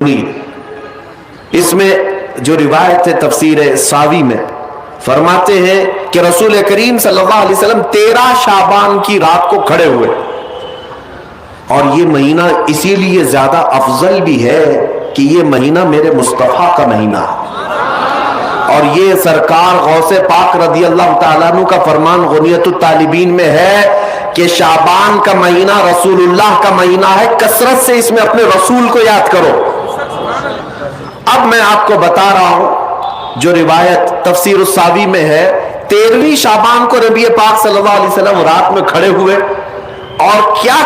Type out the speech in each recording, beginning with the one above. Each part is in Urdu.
اس میں جو روایت ہے تفسیر ساوی میں فرماتے ہیں کہ رسول کریم صلی اللہ علیہ وسلم 13 شعبان کی رات کو کھڑے ہوئے، اور یہ مہینہ اسی لیے زیادہ افضل بھی ہے کہ یہ مہینہ میرے مصطفیٰ کا مہینہ ہے، اور یہ سرکار غوث پاک رضی اللہ تعالیٰ عنہ کا فرمان غنیت الطالبین میں ہے کہ شعبان کا مہینہ رسول اللہ کا مہینہ ہے، کثرت سے اس میں اپنے رسول کو یاد کرو۔ اب میں آپ کو بتا رہا ہوں جو روایت تفسیر الساوی میں ہے، 13ویں شعبان کو نبی پاک صلی اللہ علیہ وسلم رات میں کھڑے ہوئے اور کیا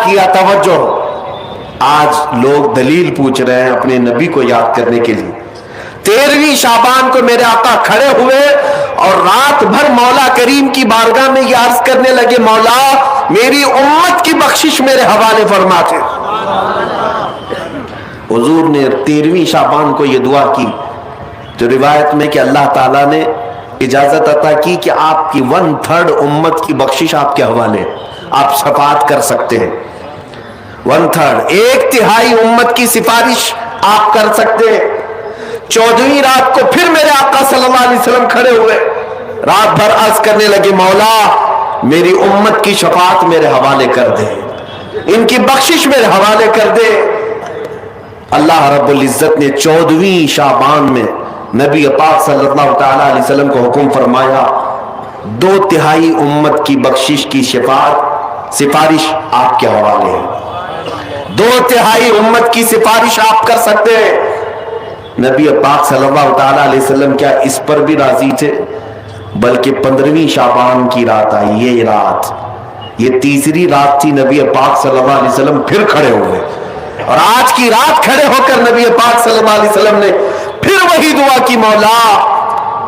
کیا توجہ، آج لوگ دلیل پوچھ رہے ہیں اپنے نبی کو یاد کرنے کے لیے۔ 13ویں شعبان کو میرے آقا کھڑے ہوئے اور رات بھر مولا کریم کی بارگاہ میں یہ عرض کرنے لگے، مولا میری امت کی بخشش میرے حوالے فرما دے۔ حضور نے 13ویں شعبان کو یہ دعا کی، جو روایت میں کہ اللہ تعالیٰ نے اجازت عطا کی کہ آپ کی 1/3 امت کی بخشش آپ کے حوالے، آپ شفاعت کر سکتے ہیں۔ 1/3 1/3 امت کی سفارش آپ کر سکتے ہیں۔ 14ویں رات کو پھر میرے آقا صلی اللہ علیہ وسلم کھڑے ہوئے، رات بھر عرض کرنے لگے، مولا میری امت کی شفاعت میرے حوالے کر دے، ان کی بخشش میرے حوالے کر دے۔ اللہ رب العزت نے 14ویں شعبان میں نبی پاک صلی اللہ تعالی علیہ وسلم کو حکم فرمایا، 2/3 امت کی بخشش کی سفارش آپ کے حوالے ہے، 2/3 امت کی سفارش آپ کر سکتے ہیں۔ نبی پاک صلی اللہ تعالی علیہ وسلم کیا اس پر بھی راضی تھے، بلکہ 15ویں شعبان کی رات آئی، یہ رات، یہ تیسری رات تھی، نبی پاک صلی اللہ علیہ وسلم پھر کھڑے ہوئے، اور آج کی رات کھڑے ہو کر نبی پاک صلی اللہ علیہ وسلم نے پھر وہی دعا کی، مولا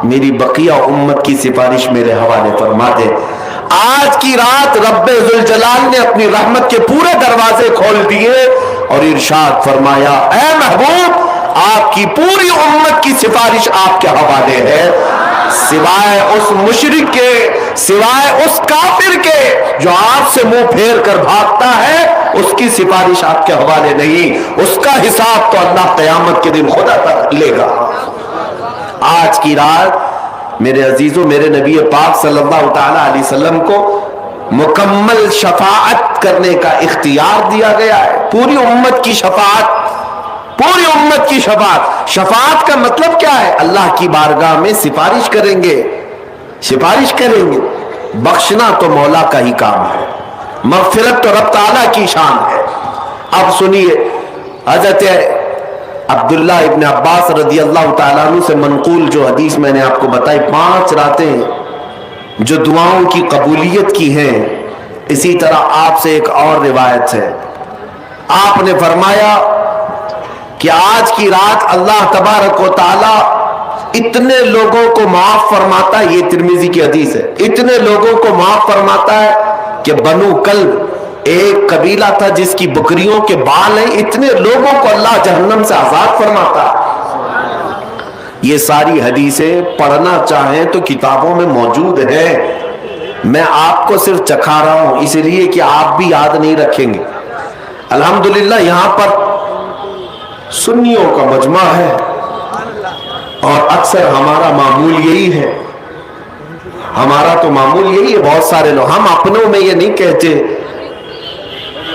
میری بقیہ امت کی سفارش میرے حوالے فرما دے۔ آج کی رات رب ذوالجلال نے اپنی رحمت کے پورے دروازے کھول دیے اور ارشاد فرمایا، اے محبوب آپ کی پوری امت کی سفارش آپ کے حوالے ہے، سوائے اس مشرک کے، سوائے اس کافر کے جو آپ سے منہ پھیر کر بھاگتا ہے، اس کی سفارش آپ کے حوالے نہیں، اس کا حساب تو اللہ قیامت کے دن خدا تک لے گا۔ آج کی رات میرے عزیزوں، میرے نبی پاک صلی اللہ تعالی علیہ وسلم کو مکمل شفاعت کرنے کا اختیار دیا گیا ہے، پوری امت کی شفاعت، پوری امت کی شفاعت۔ شفاعت کا مطلب کیا ہے؟ اللہ کی بارگاہ میں سفارش کریں گے، سفارش کریں گے۔ بخشنا تو مولا کا ہی کام ہے، مغفرت تو رب تعالیٰ کی شان ہے۔ اب سنیے، حضرت عبداللہ ابن عباس رضی اللہ تعالیٰ عنہ سے منقول جو حدیث میں نے آپ کو بتائی، 5 راتیں جو دعاؤں کی قبولیت کی ہیں، اسی طرح آپ سے ایک اور روایت ہے، آپ نے فرمایا کہ آج کی رات اللہ تبارک و تعالی اتنے لوگوں کو معاف فرماتا ہے، یہ ترمذی کی حدیث ہے، اتنے لوگوں کو معاف فرماتا ہے کہ بنو کلب ایک قبیلہ تھا جس کی بکریوں کے بال ہیں، اتنے لوگوں کو اللہ جہنم سے آزاد فرماتا ہے۔ یہ ساری حدیثیں پڑھنا چاہیں تو کتابوں میں موجود ہیں، میں آپ کو صرف چکھا رہا ہوں اس لیے کہ آپ بھی یاد نہیں رکھیں گے۔ الحمدللہ یہاں پر سنیوں کا مجمع ہے اور اکثر ہمارا معمول یہی ہے، ہمارا تو معمول یہی ہے، بہت سارے لوگ، ہم اپنوں میں یہ نہیں کہتے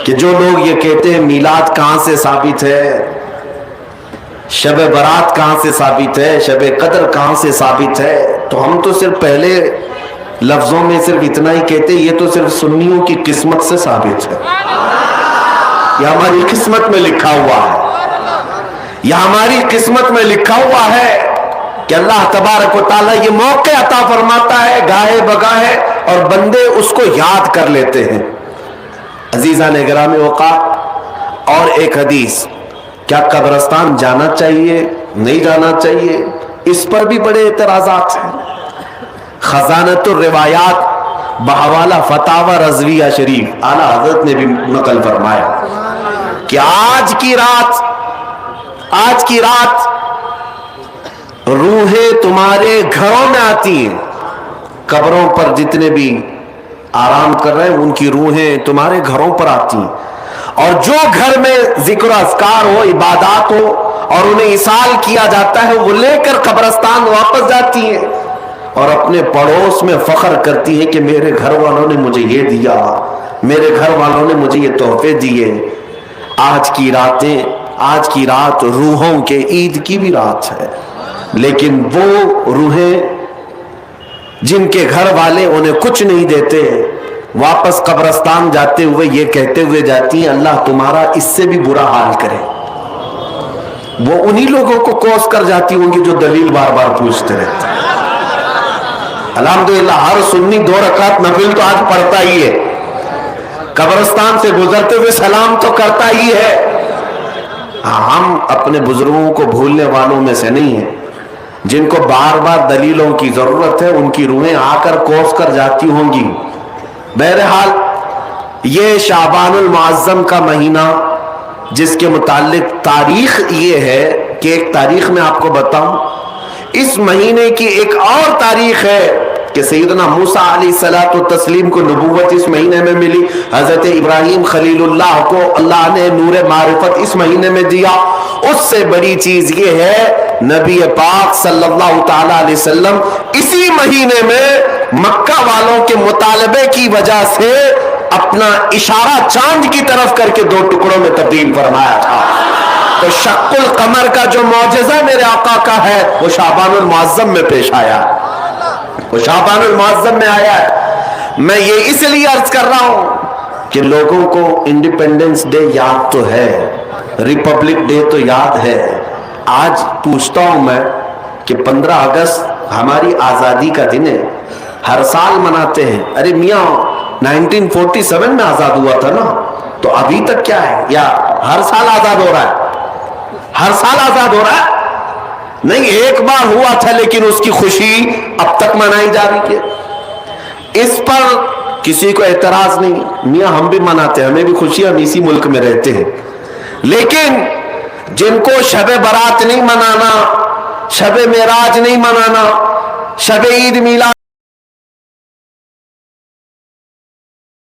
کہ جو لوگ یہ کہتے ہیں میلاد کہاں سے ثابت ہے، شب برات کہاں سے ثابت ہے، شب قدر کہاں سے ثابت ہے، تو ہم تو صرف پہلے لفظوں میں صرف اتنا ہی کہتے ہیں، یہ تو صرف سنیوں کی قسمت سے ثابت ہے، یہ ہماری قسمت میں لکھا ہوا ہے، یہ ہماری قسمت میں لکھا ہوا ہے کہ اللہ تبارک و تعالیٰ یہ موقع عطا فرماتا ہے گاہے بگاہے اور بندے اس کو یاد کر لیتے ہیں۔ عزیزان گرامی اوقات، اور ایک حدیث، کیا قبرستان جانا چاہیے نہیں جانا چاہیے، اس پر بھی بڑے اعتراضات ہیں۔ خزانۃ الروایات بحوالہ فتاوی رضویہ شریف اعلیٰ حضرت نے بھی نقل فرمایا کہ آج کی رات روحیں تمہارے گھروں میں آتی ہیں، قبروں پر جتنے بھی آرام کر رہے ہیں ان کی روحیں تمہارے گھروں پر آتی ہیں، اور جو گھر میں ذکر اذکار ہو، عبادات ہو اور انہیں اصال کیا جاتا ہے، وہ لے کر قبرستان واپس جاتی ہیں اور اپنے پڑوس میں فخر کرتی ہے کہ میرے گھر والوں نے مجھے یہ دیا، میرے گھر والوں نے مجھے یہ تحفے دیے۔ آج کی رات روحوں کے عید کی بھی رات ہے، لیکن وہ روحیں جن کے گھر والے انہیں کچھ نہیں دیتے، واپس قبرستان جاتے ہوئے یہ کہتے ہوئے جاتی ہیں اللہ تمہارا اس سے بھی برا حال کرے۔ وہ انہی لوگوں کو کوس کر جاتی ہوں گی جو دلیل بار بار پوچھتے رہتے ہیں۔ الحمدللہ ہر سنی 2 رکعت نفل تو آج پڑھتا ہی ہے، قبرستان سے گزرتے ہوئے سلام تو کرتا ہی ہے۔ ہم اپنے بزرگوں کو بھولنے والوں میں سے نہیں ہیں، جن کو بار بار دلیلوں کی ضرورت ہے ان کی روحیں آ کر کوس کر جاتی ہوں گی۔ بہرحال یہ شعبان المعظم کا مہینہ، جس کے متعلق تاریخ یہ ہے کہ ایک تاریخ میں آپ کو بتاؤں، اس مہینے کی ایک اور تاریخ ہے کہ سیدنا موسیٰ علیہ الصلوۃ والتسلیم کو نبوت اس مہینے میں ملی، حضرت ابراہیم خلیل اللہ کو اللہ نے نور معرفت اس مہینے میں دیا۔ اس سے بڑی چیز یہ ہے نبی پاک صلی اللہ تعالی علیہ وسلم اسی مہینے میں مکہ والوں کے مطالبے کی وجہ سے اپنا اشارہ چاند کی طرف کر کے 2 ٹکڑوں میں تبدیل فرمایا تھا۔ تو شق القمر کا جو معجزہ میرے آقا کا ہے وہ شعبان المعظم میں پیش آیا، وہ شعبان المعظم میں آیا ہے۔ میں یہ اس لیے عرض کر رہا ہوں کہ لوگوں کو انڈیپینڈنس ڈے یاد تو ہے، ریپبلک ڈے تو یاد ہے۔ آج پوچھتا ہوں میں کہ 15 اگست ہماری آزادی کا دن ہے، ہر سال مناتے ہیں۔ ارے میاں 1947 میں آزاد ہوا تھا نا، تو ابھی تک کیا ہے؟ یا ہر سال آزاد ہو رہا ہے؟ ہر سال آزاد ہو رہا ہے؟ نہیں، ایک بار ہوا تھا لیکن اس کی خوشی اب تک منائی جا رہی ہے۔ اس پر کسی کو اعتراض نہیں، میاں ہم بھی مناتے ہیں، ہمیں بھی خوشی، ہم اسی ملک میں رہتے ہیں۔ لیکن جن کو شب برات نہیں منانا، شب معراج نہیں منانا، شب عید میلاد